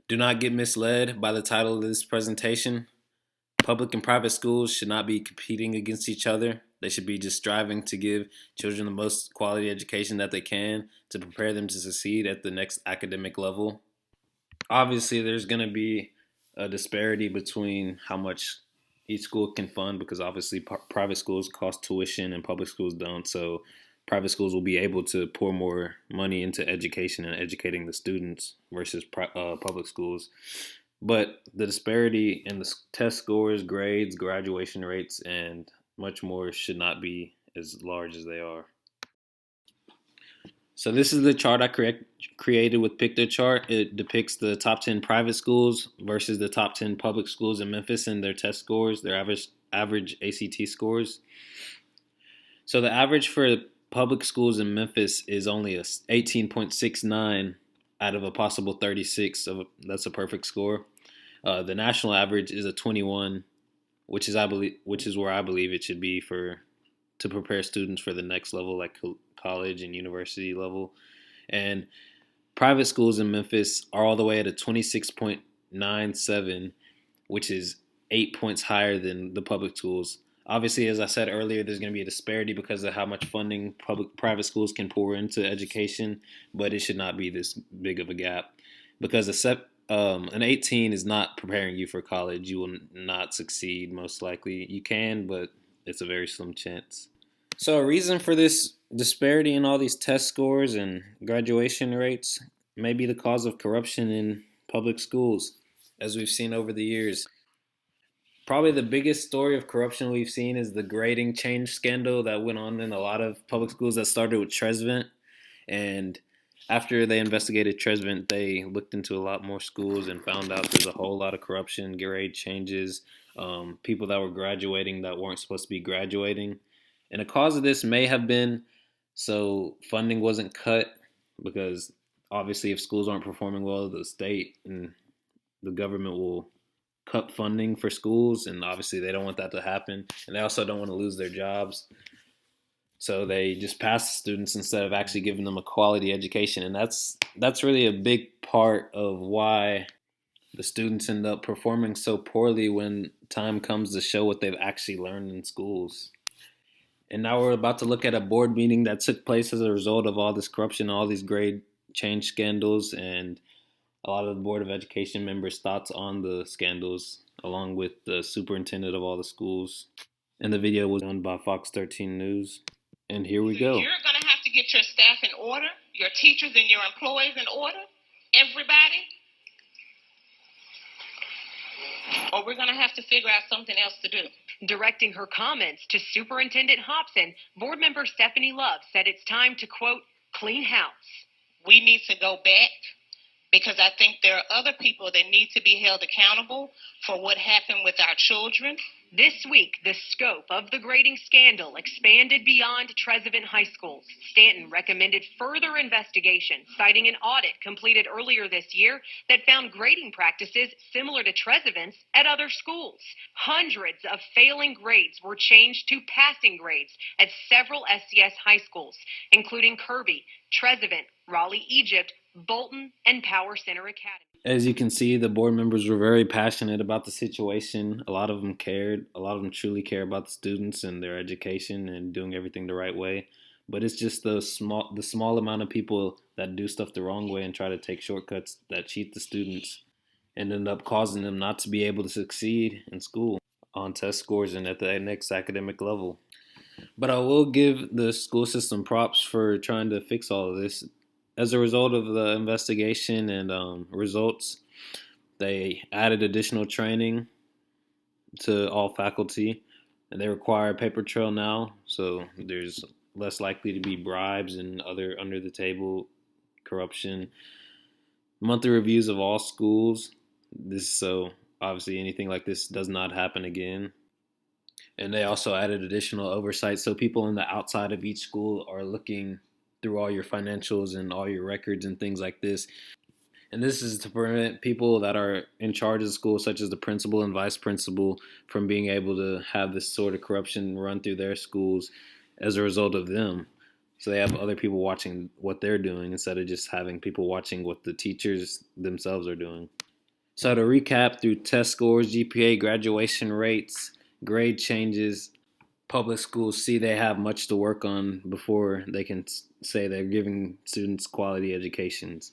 Do not get misled by the title of this presentation. Public and private schools should not be competing against each other. They should be just striving to give children the most quality education that they can to prepare them to succeed at the next academic level. Obviously, there's going to be a disparity between how much each school can fund because obviously private schools cost tuition and public schools don't. So private schools will be able to pour more money into education and educating the students versus public schools. But the disparity in the test scores, grades, graduation rates, and much more should not be as large as they are. So this is the chart I created with PictoChart. It depicts the top 10 private schools versus the top 10 public schools in Memphis and their test scores, their average ACT scores. So the average for public schools in Memphis is only a 18.69 out of a possible 36. So that's a perfect score. The national average is a 21, which is where I believe it should be for to prepare students for the next level, like college and university level. And private schools in Memphis are all the way at a 26.97, which is 8 points higher than the public schools. Obviously, as I said earlier, there's going to be a disparity because of how much funding private schools can pour into education, but it should not be this big of a gap because an 18 is not preparing you for college. You will not succeed, most likely. You can, but it's a very slim chance. So, a reason for this disparity in all these test scores and graduation rates may be the cause of corruption in public schools, as we've seen over the years. Probably the biggest story of corruption we've seen is the grading change scandal that went on in a lot of public schools that started with Tresvent. And after they investigated Tresvent, they looked into a lot more schools and found out there's a whole lot of corruption, grade changes, people that were graduating that weren't supposed to be graduating. And the cause of this may have been so funding wasn't cut because obviously if schools aren't performing well, the state and the government will cut funding for schools, and obviously they don't want that to happen, and they also don't want to lose their jobs. So they just pass students instead of actually giving them a quality education, and that's really a big part of why the students end up performing so poorly when time comes to show what they've actually learned in schools. And now we're about to look at a board meeting that took place as a result of all this corruption, all these grade change scandals, and a lot of the Board of Education members' thoughts on the scandals, along with the superintendent of all the schools. And the video was done by Fox 13 News. And here we go. You're going to have to get your staff in order, your teachers and your employees in order, everybody, or we're going to have to figure out something else to do. Directing her comments to Superintendent Hobson, Board Member Stephanie Love said it's time to, quote, clean house. We need to go back because I think there are other people that need to be held accountable for what happened with our children. This week, the scope of the grading scandal expanded beyond Tresvent High Schools. Stanton recommended further investigation, citing an audit completed earlier this year that found grading practices similar to Tresvent's at other schools. Hundreds of failing grades were changed to passing grades at several SCS high schools, including Kirby, Tresvent, Raleigh, Egypt, Bolton, and Power Center Academy. As you can see, the board members were very passionate about the situation. A lot of them cared. A lot of them truly care about the students and their education and doing everything the right way. But it's just the small amount of people that do stuff the wrong way and try to take shortcuts that cheat the students and end up causing them not to be able to succeed in school on test scores and at the next academic level. But I will give the school system props for trying to fix all of this. As a result of the investigation and results, they added additional training to all faculty, and they require a paper trail now, so there's less likely to be bribes and other under-the-table corruption. Monthly reviews of all schools. So obviously anything like this does not happen again. And they also added additional oversight, so people on the outside of each school are looking through all your financials and all your records and things like this. And this is to prevent people that are in charge of the school, such as the principal and vice principal, from being able to have this sort of corruption run through their schools as a result of them. So they have other people watching what they're doing instead of just having people watching what the teachers themselves are doing. So to recap, through test scores, GPA, graduation rates, grade changes, public schools see they have much to work on before they can say they're giving students quality educations.